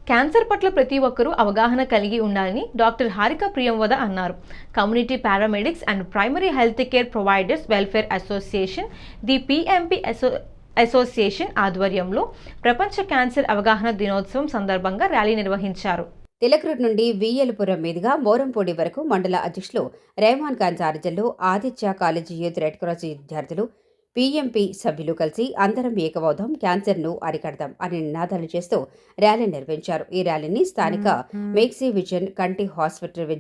Cancer పట్ల ప్రతి ఒక్కరూ అవగాహన కలిగి ఉండాలని డాక్టర్ హారిక ప్రియంవద అన్నారు. Community paramedics and primary health care providers welfare association, the PMP association ఆధ్వర్యంలో ప్రపంచ క్యాన్సర్ అవగాహన దినోత్సవం సందర్భంగా ర్యాలీ నిర్వహించారు. తిలక్రోడ్ నుండి వీఎల్పురం మీదుగా మోరంపూడి వరకు మండల అధ్యక్షులు రెహమాన్ ఖాన్ సారథ్యంలో Aditya college youth red cross విద్యార్థులు, పీఎంపీ సభ్యులు కలిసి అందరం ఏకమవుదాం, క్యాన్సర్ను అరికడదాం అని నినాదాలు చేస్తూ ర్యాలీ నిర్వహించారు. ఈ ర్యాలీని స్థానిక మేక్సీ విజన్ కంటి హాస్పిటల్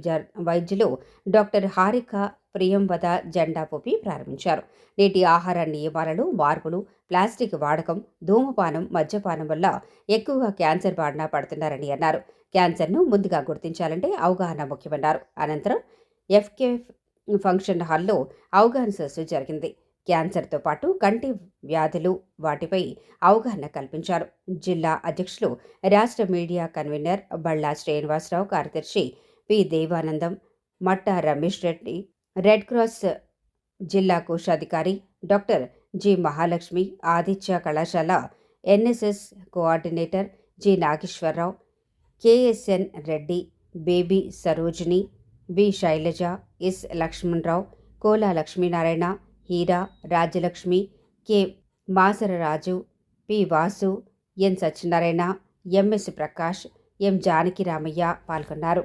వైద్యులు డాక్టర్ హారిక ప్రియంవద జెండా ఊపి ప్రారంభించారు. నేటి ఆహార నియమాలలో మార్పులు, ప్లాస్టిక్ వాడకం, ధూమపానం, మద్యపానం వల్ల ఎక్కువగా క్యాన్సర్ బారిన పడుతున్నారని అన్నారు. క్యాన్సర్ను ముందుగా గుర్తించాలంటే అవగాహన ముఖ్యమన్నారు. అనంతరం ఎఫ్కే ఫంక్షన్ హాల్లో అవగాహన సదస్సు జరిగింది. క్యాన్సర్తో పాటు కంటి వ్యాధులు, వాటిపై అవగాహన కల్పించారు. జిల్లా అధ్యక్షులు, రాష్ట్ర మీడియా కన్వీనర్ బళ్ళా శ్రీనివాసరావు, కార్యదర్శి P Devanandam, Matta Ramesh Reddy, red cross జిల్లా కోశాధికారి డాక్టర్ జి మహాలక్ష్మి, ఆదిత్య కళాశాల NSS coordinator G Nageswararao, KSN Reddy, Baby Sarojini, V Sailaja, S Lakshmanarao, Kola Lakshminarayana, Heera, Rajyalakshmi, K Masararaju, P Vasu, N Satyanarayana, MS Prakash, M Janakiramaiah పాల్గొన్నారు.